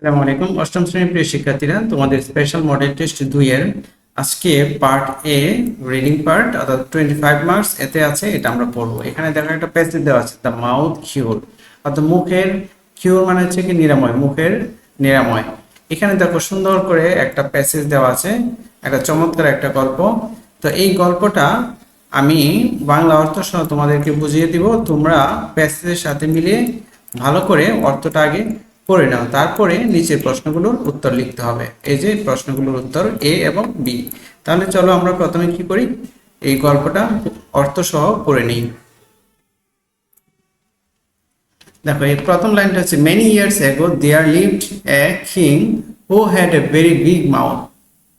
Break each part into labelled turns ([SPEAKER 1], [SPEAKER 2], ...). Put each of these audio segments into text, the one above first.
[SPEAKER 1] আসসালামু আলাইকুম। অষ্টম শ্রেণীর প্রিয় শিক্ষার্থীরা, তোমাদের স্পেশাল মডেল টেস্ট 2 এর আজকে পার্ট এ রিডিং পার্ট অর্থাৎ 25 মার্কস এতে আছে, এটা আমরা পড়বো। এখানে দেখো একটা প্যাসেজ দেওয়া আছে, দ্য মাউথ কিউর, অর্থাৎ মুখের কিউর মানে হচ্ছে কি নিরাময়, মুখের নিরাময়। এখানে দেখো সুন্দর করে একটা প্যাসেজ দেওয়া আছে, একটা চমৎকার একটা গল্প। তো এই গল্পটা আমি বাংলা অর্থ সহ তোমাদেরকে বুঝিয়ে দিব, তোমরা প্যাসেজের সাথে মিলিয়ে ভালো করে অর্থটা আগে পড়ে নাও, তারপরে নিচের প্রশ্নগুলোর উত্তর লিখতে হবে। এই যে প্রশ্নগুলোর উত্তর এ এবং বি। তাহলে চলো আমরা প্রথমে কি করি, এই গল্পটা অর্থ সহ পড়ে নিই। দেখো এই প্রথম লাইনটা হচ্ছে, many years ago there lived a king who had a very big mouth.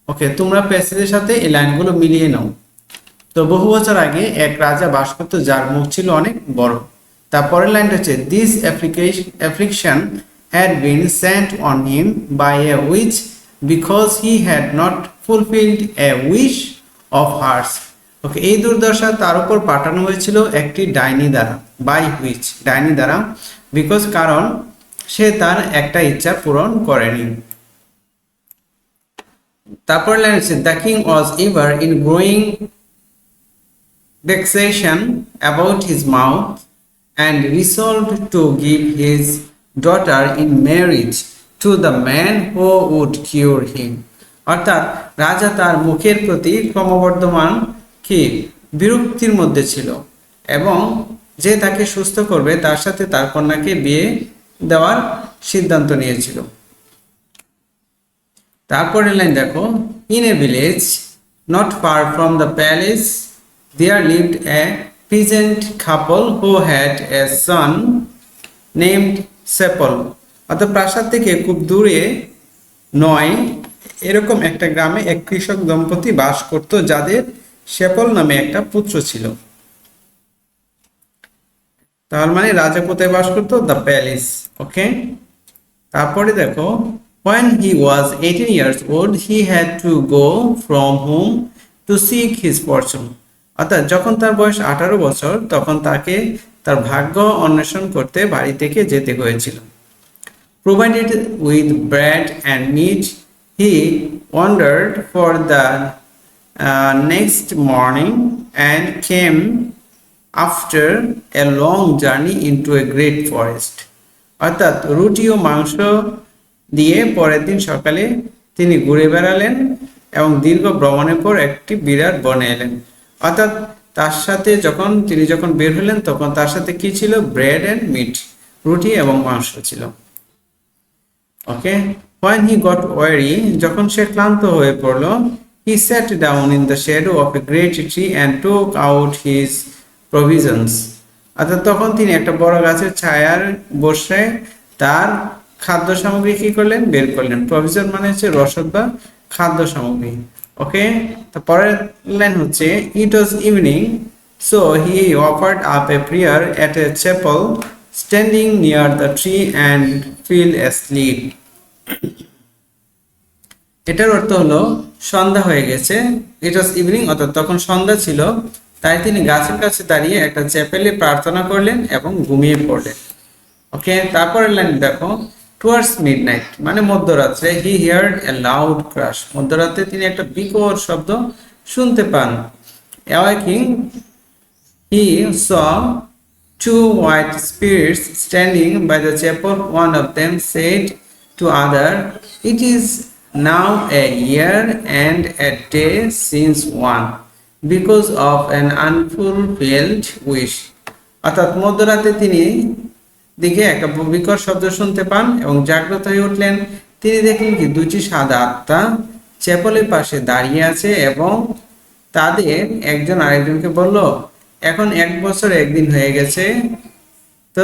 [SPEAKER 1] Okay, তোমরা প্যাসেজের সাথে এই লাইনগুলো মিলিয়ে নাও। তো বহু বছর আগে এক রাজা বাস করত যার মুখ ছিল অনেক বড়। তারপরের লাইনটা হচ্ছে, this অ্যাফ্লিকশন had been sent on him by a witch because he had not fulfilled a wish of hers. ওকে, এই দুর্দশা তার উপর পাঠানো হয়েছিল একটি ডাইনি দ্বারা, বাই হুইচ, ডাইনি দ্বারা, বিকজ কারণ সে তার একটা ইচ্ছা পূরণ করেনি। তারপর লাইন হচ্ছে, the king was ever in growing vexation about his mouth and resolved to give his daughter in marriage to the man who would cure him. অর্থাৎ রাজা তার মুখের প্রতি ক্রমবর্ধমান কি বিরক্তির মধ্যে ছিল এবং যে তাকে সুস্থ করবে তার সাথে তার কন্যাকে বিয়ে দেওয়ার সিদ্ধান্ত নিয়েছিল। তারপরে লাইন দেখো, in a village not far from the palace there lived a peasant couple who had a son named Sepal. অর্থাৎ প্রাসাদ থেকে খুব দূরে নয় এরকম একটা গ্রামে এক কৃষক দম্পতি বাস করত যাদের সেপল নামে একটা পুত্র ছিল। তার মানে রাজা কোথায় বাস করত? The palace. ওকে, তারপরে দেখো, when he was 18 years old he had to go from home to seek his fortune. অর্থাৎ যখন তার বয়স 18 বছর তখন তাকে তার ভাগ্য অন্বেষণ করতে বাড়ি থেকে যেতে হয়েছিল। Provided with bread and meat, he wandered for the next morning and came after a long journey into a great forest. অর্থাৎ রুটি ও মাংস দিয়ে পরের দিন সকালে তিনি ঘুরে বেড়ালেন এবং দীর্ঘ ভ্রমণের পর একটি বিরাট বনে এলেন। অর্থাৎ তার সাথে তিনি যখন বের হলেন তখন তার সাথে কি ছিল? ব্রেড এন্ড মিট, রুটি এবং মাংস ছিল। ওকে, when he got weary, যখন সে ক্লান্ত হয়ে পড়ল, he sat down in the shadow of a great tree and took out his provisions. অর্থাৎ তখন তিনি একটা বড় গাছের ছায়ার বসে তার খাদ্য সামগ্রী কি করলেন? বের করলেন। প্রভিজন মানে হচ্ছে রসদ বা খাদ্য সামগ্রী। ওকে, তারপরের লাইন হচ্ছে, it was evening so he offered up a prayer at a chapel standing near the tree and fell asleep. এটার অর্থ হলো সন্ধ্যা হয়ে গেছে, it was evening অর্থাৎ তখন সন্ধ্যা ছিল, তাই তিনি গাছের কাছে দাঁড়িয়ে একটা চ্যাপেলে প্রার্থনা করলেন এবং ঘুমিয়ে পড়লেন। ওকে, তারপরের লাইন দেখো, towards midnight মানে মধ্যরাত্রে, he heard a loud crash. মধ্যরাতে তিনি একটা বিকট শব্দ শুনতে পান। Awaking, he saw two white spirits standing by the chapel. One of them said to other, it is now a year and a day since one, because of an unfulfilled wish. অর্থাৎ মধ্যরাতে তিনি দিকে একটা বিকট শব্দ শুনতে পান এবং জাগ্রত হয়ে উঠলেন। তিনি দেখলেন কি দুটি সাদা আত্মা চ্যাপেলের পাশে দাঁড়িয়ে আছে এবং তাদের একজন আরেকজনকে বলল, এখন 1 বছর 1 দিন হয়ে গেছে, তো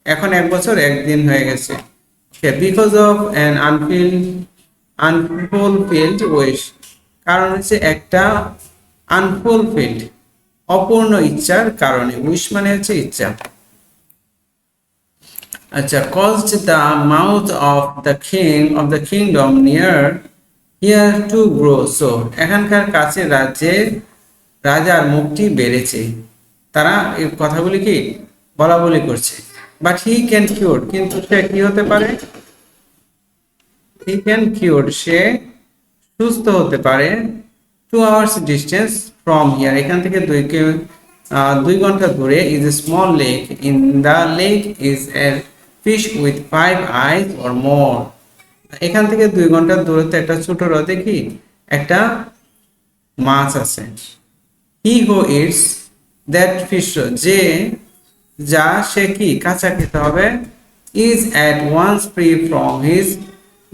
[SPEAKER 1] এখন 1 বছর 1 দিন হয়ে গেছে, বিকজ অফ অ্যান আনফুলফিলড উইশ, কারণ হচ্ছে একটা আনফুলফিলড অপূর্ণ ইচ্ছার কারণে, উইশ মানে হচ্ছে ইচ্ছা। আচ্ছা, caused the mouth of the kingdom near here to grow so, এখানকার কাছে রাজার মুখটি বেড়েছে। তারা এই কথাগুলি কি বলা বলি করছে। বাট হি ক্যান কিউর, কিন্তু সে কি হতে পারে, হি ক্যান কিউর, সে সুস্থ হতে পারে 2 hours ডিস্টেন্স ফ্রম হিয়ার, এখান থেকে 2 ঘন্টা দূরে, is a small lake, in the lake is a fish with 5 eyes or more, এখান থেকে 2 ঘন্টা দূরত্বে একটা ছোট হ্রদে কি একটা মাছ আছে। He who eats that fish, যে যা সে কি কাঁচা খেতে হবে, is at once free from his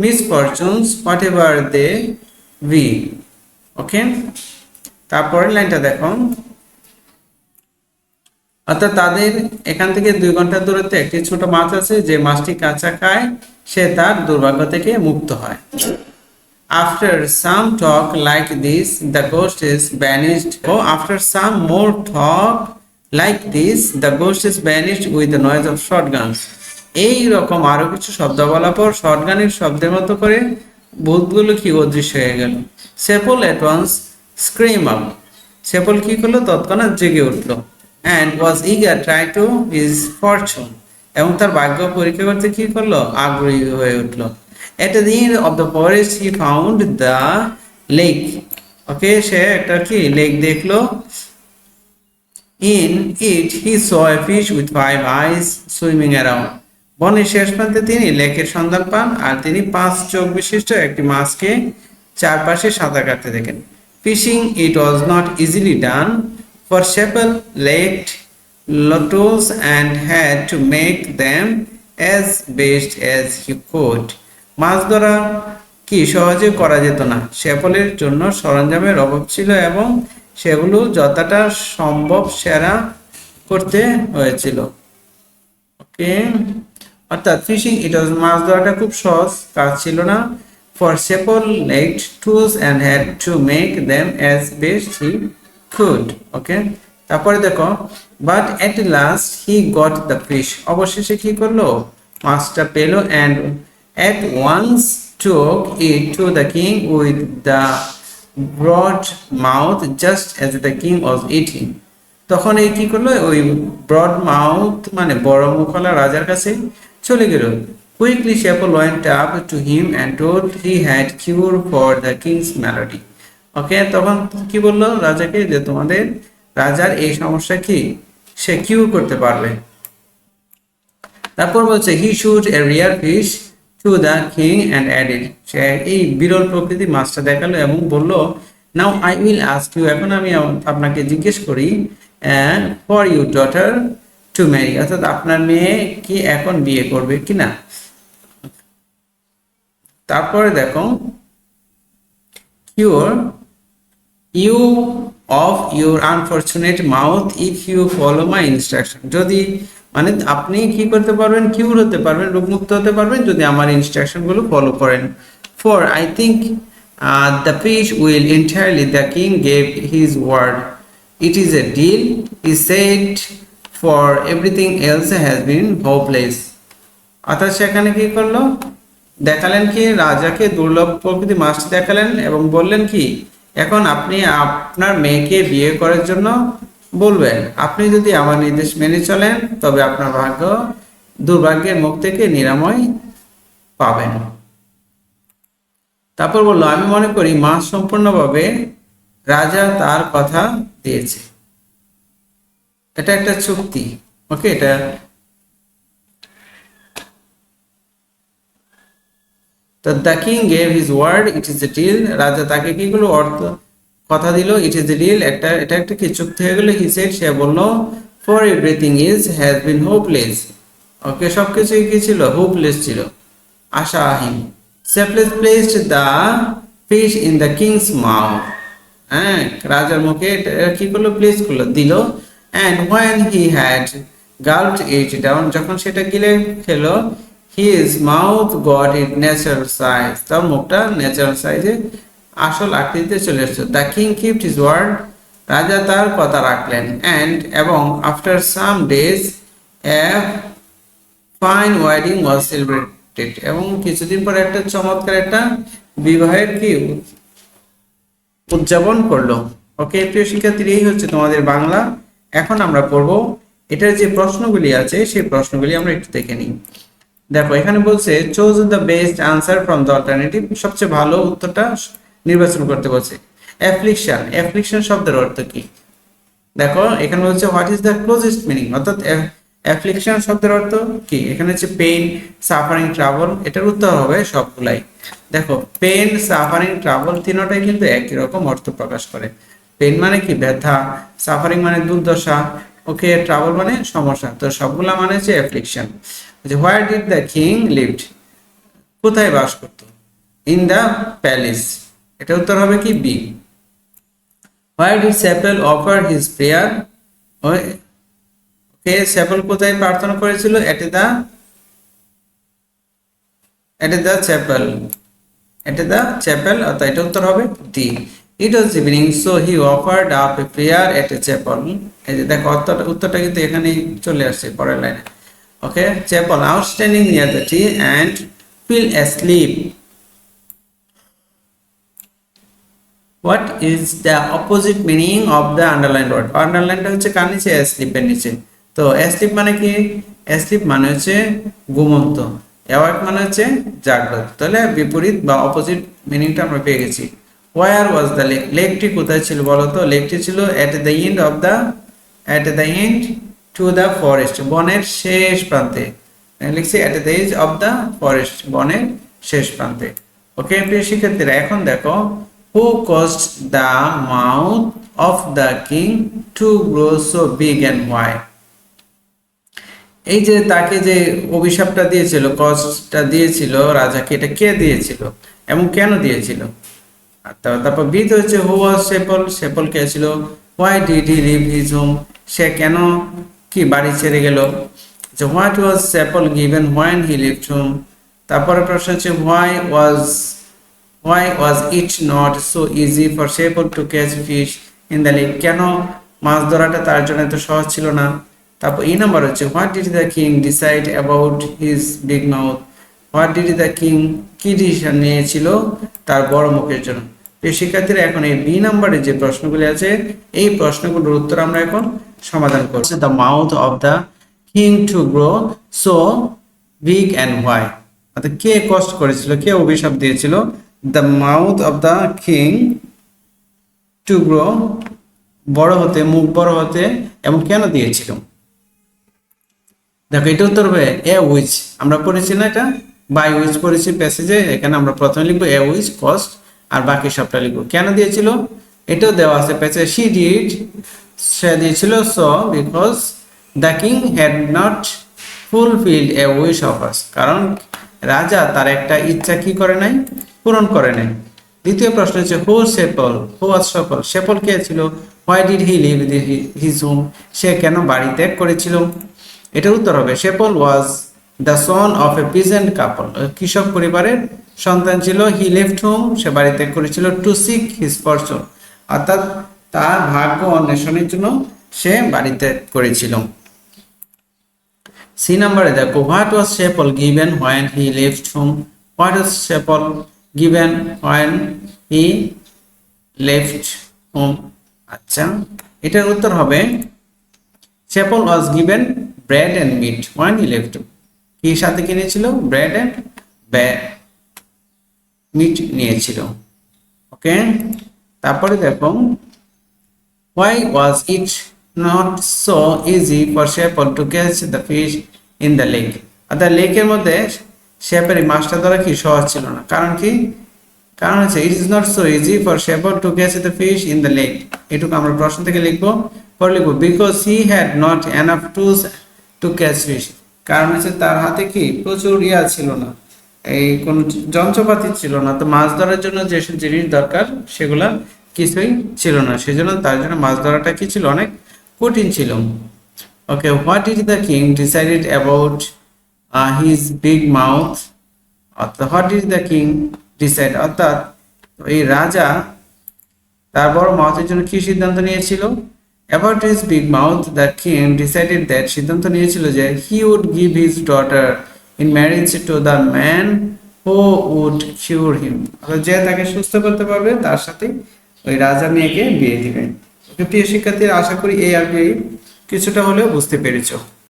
[SPEAKER 1] misfortunes whatever they be. Okay, তারপরের লাইনটা দেখো, অর্থাৎ তাদের এখান থেকে 2 ঘন্টা দূরত্বে একটি ছোট মাছ আছে, যে মাছটি কাঁচা খায় সে তার দুর্ভাগ্য থেকে মুক্ত হয়। After some talk like this, the ghost is banished. Oh, after some more talk like this, the ghost is banished with the noise of shotguns. এই রকম আরো কিছু শব্দ বলার পর শটগানের শব্দের মতো করে ভূতগুলো কি অদৃশ্য হয়ে গেল। সেপল at once scream up. সেপল কি করলো, তৎক্ষণাৎ জেগে উঠলো। And was eager try to his fortune. এবং তার ভাগ্য পরীক্ষা করতে কি করলো, আগ্রহী হয়ে উঠলো। At the end of the forest he found the lake. ওকে, সে একটা কি লেক দেখলো। In it he saw a fish with 5 eyes swimming around. বনের শেষ প্রান্তে তিনি লেকের সন্ধান পান, আর তিনি 5 চোখ বিশিষ্ট একটি মাছকে চারপাশে সাঁতার কাটতে দেখেন। Fishing it was not easily done, for Sheppel lacked lottos and had to make them as best as he could. মাছ ধরা কি সহজে করা যেত না, শেপলের জন্য সরঞ্জামের অভাব ছিল এবং সেগুলো যতটা সম্ভব সেরা করতে হয়েছিল। ওকে, অর্থাৎ ফিশিং ইট ওয়াজ, মাছ ধরাটা খুব সহজ কাজ ছিল না। For Sepal lacked tools and had to make them as best he could. ওকে, তারপরে দেখো, but at last he got the fish. অবশেষে কি করলো, মাছটা পেলো, and at once took it to the king with the broad mouth just as the king was eating. তখন এই কি করলো, ওই ব্রড মাউথ মানে বড় মুখওয়ালা রাজার কাছে চলে গেল। Quickly Sheppel went up to him and told he had cure for the king's malady. ওকে, তখন কি বললো রাজাকে, যে তোমাদের রাজার এই সমস্যা কি সে কিউর করতে পারবে। তারপর বলছে he should a rare fish to the king and added, সে এই বিরল প্রকৃতির মাছটা দেখালো এবং বলল, now I will ask you, এখন আমি আপনাকে জিজ্ঞেস করি, for you daughter to marry, অর্থাৎ আপনার মেয়ে কি এখন বিয়ে করবে কিনা। তারপরে দেখো, cure you of your unfortunate mouth if you follow my instruction, যদি মানে আপনি কি করতে পারবেন, কিউর হতে পারবেন, রোগমুক্ত হতে পারবেন যদি আমার ইনস্ট্রাকশনগুলো ফলো করেন। For I think the fish will entirely, the king gave his word, it is a deal, he said, for everything else has been hopeless. অর্থাৎ সেখানে কি করলো, দেখালেন কি রাজাকে দুর্লভ প্রকৃতি মাছটি দেখালেন এবং বললেন কি, এখন আপনি আপনার মেয়েকে বিয়ে করার জন্য বলবেন, আপনি যদি আমার নির্দেশ মেনে চলেন তবে আপনার ভাগ্য দুর্ভাগ্যের মুখ থেকে নিরাময় পাবেন। তারপর বললো, আমি মনে করি মাছ সম্পূর্ণভাবে রাজা তার কথা দিয়েছে, এটা একটা চুক্তি। ওকে, এটা তো the king gave his word, it is a deal, রাজা তাকে কি করলো, অর্থ কথা দিল, ইট ইজ এ ডিল, এটা একটা কি চুক্তি হয়ে গেল। হি সেড, সে বললো, for everything is has been hopeless. Okay, সবকিছুই কি ছিল, হোপলেস ছিল, আশাহীন। Sheppel placed the fish in the king's mouth. হ্যাঁ, রাজার মুখে কি করলো, প্লেস করলো, দিল। And when he had gulped it down, যখন সেটা গিলে খেলো, his mouth got its natural size, তার মুখটা ন্যাচারাল সাইজে আসল আকৃতিতে চলে এসেছে। The king kept his word, রাজা তার কথা রাখলেন। and এবং after some days a fine wedding was celebrated, এবং কিছুদিন পর একটা চমৎকার একটা বিবাহের কি উদযাপন করলো। ওকে প্রিয় শিক্ষার্থী, এই হচ্ছে তোমাদের বাংলা। এখন আমরা পড়বো এটার যে প্রশ্নগুলি আছে সেই প্রশ্নগুলি আমরা একটু দেখে নিই। দেখো এখানে বলছে choose the best answer from the alternative, সবচেয়ে ভালো উত্তরটা নির্বাচন করতে বলছে। অ্যাফ্লিকশন, অ্যাফ্লিকশন শব্দের অর্থ কি? দেখো এখানে বলছে what is the closest meaning, অর্থাৎ অ্যাফ্লিকশন শব্দের অর্থ কি? এখানে হচ্ছে পেইন, সাফারিং, ট্রাবল। এটার উত্তর হবে সবগুলাই। দেখো পেইন, সাফারিং, ট্রাবল তিনটাই কিন্তু একই রকম অর্থ প্রকাশ করে। পেইন মানে কি? ব্যথা। সাফারিং মানে দুর্দশা। ওকে, ট্রাবল মানে সমস্যা। তো সবগুলা মানে হচ্ছে affliction. Where did the king lived, কোথায় বাস করত? In the palace. এটা উত্তর হবে কি? B. Where did chapel offer his prayer, okay chapel কোথায় প্রার্থনা করেছিল? এট দ্য চ্যাপেল, অর্থাৎ এটা উত্তর হবে D. It was evening so he offered up a prayer at a chapel. এই যে দেখো উত্তরটা কিন্তু এখানেই চলে আসছে পরের লাইনে। Okay, Sepal outstanding near the tree and fell asleep. What is the opposite meaning of the underline word? আন্ডারলাইনটা হচ্ছে কার নিচে? অ্যাসলিপের নিচে। তো অ্যাসলিপ মানে কি? অ্যাসলিপ মানে হচ্ছে ঘুমন্ত, অ্যাওয়াক মানে হচ্ছে জাগ্রত। তাহলে বিপরীত বা অপোজিট মিনিংটা আমরা পেয়ে গেছি। ওয়ার ওয়াজ দ্য লেক, লেকটি কোথায় ছিল বলো তো? লেকটি ছিল at the end to the forest, বনের শেষ প্রান্তে। লিখছি at the edge of the forest, বনের শেষ প্রান্তে। ওকে প্রিয় শিক্ষার্থীরা, এখন দেখো who caused the mouth of the king to grow so big and why? এই যে তাকে যে অভিশাপটা দিয়েছিল, কষ্টটা দিয়েছিল রাজাকে, এটা কে দিয়েছিল এবং কেন দিয়েছিল? তারপর বিদ হচ্ছে হু ওয়াজ সেপল, সেপল কে ছিল? Why did he leave his home, সে কেন কি বাড়ি ছেড়ে গেল? What was Sepal given when he lived home. তারপরে প্রশ্ন হচ্ছে why was it not so easy for Shepherd to catch fish in the lake? কেন মাছ ধরাটা তার জন্য এত সহজ ছিল না? তারপর এই নাম্বার হচ্ছে what did the king decide about his big mouth? what did the king কি ডিসিশন নিয়েছিল তার বড় মুখের জন্য? প্রিয় শিক্ষার্থীরা, এখন এই বি নাম্বারে যে প্রশ্নগুলি আছে এই প্রশ্নগুলোর উত্তর আমরা এখন সমাধান করব। the mouth of the king to grow so big and why? অর্থাৎ কে কষ্ট করেছিল, কে অভিশাপ দিয়েছিল the mouth of the king to grow, বড় হতে, মুখ বড় হতে, এবং কেন দিয়েছিল? দেখো এটা উত্তর হবে এ উইচ। আমরা পড়েছি না এটা? বাই উইচ পড়েছি প্যাসেজে। এখানে আমরা প্রথমে লিখবো এ উইচ কস্ট, আর বাকি সবটা লিখবো। কেন দিয়েছিল এটাও দেওয়া আছে প্যাসেজে। she did, সে দিয়েছিল so because the king had not fulfilled a wish of us, কারণ রাজা তার একটা ইচ্ছা কি করে নাই? পূরণ করে নাই। দ্বিতীয় প্রশ্ন হচ্ছে হু ওয়াজ সেপল, সেপল কে ছিল? Why did he leave his home, সে কেন বাড়ি ত্যাগ করেছিল? এটার উত্তর হবে Sepal was the son of a peasant couple, কৃষক পরিবারের সন্তান ছিল। হি লেফট হোম, সে বাড়ি ত্যাগ করেছিল। টু সিক হিজ ফরচুন, অর্থাৎ তার ভাগ্য অন্বেষণের জন্য সে বাড়ি ত্যাগ করেছিল। সি নাম্বারে দেখো what was Sepal given when he left home, what was Sepal given when he left home. আচ্ছা, এটার উত্তর হবে Sepal was given bread and meat when he left home. কি সাথে কিনেছিল? ব্রেড এন্ড মিট নিয়েছিল। ওকে, তারপরে দেখো why was it not so easy for Shepherd to catch the fish in the lake? অর্থাৎ লেকের মধ্যে শেপের মাছটা ধরা কি সহজ ছিল না? কারণ কি? কারণ হচ্ছে it is not so easy for Shepherd to catch the fish in the lake। এটুকু আমরা প্রশ্ন থেকে লিখবো, পরে লিখবো because he had not enough tools to catch fish। কারণ হচ্ছে তার হাতে কি প্রচুর ছিল না, এই কোন যন্ত্রপাতি ছিল না। তো মাছ ধরার জন্য যেসব জিনিস দরকার সেগুলা কিছুই ছিল না, সেজন্য তার জন্য মাছ ধরাটা কি ছিল? অনেক কঠিন ছিল। Okay, what did the king decided about his big mouth, অর্থাৎ what did the king decide, অর্থাৎ এই রাজা তার বড় মাউথের জন্য কি সিদ্ধান্ত নিয়েছিল? About his big mouth the king decided that, সিদ্ধান্ত নিয়েছিল যে he would give his daughter in marriage to the man who would cure him, অর্থাৎ যে তাকে সুস্থ করতে পারবে তার সাথে ওই রাজা মেয়েকে বিয়ে দিবেন। প্রিয় শিক্ষার্থীরা, আশা করি এই আর কি কিছুটা হলেও বুঝতে পেরেছো।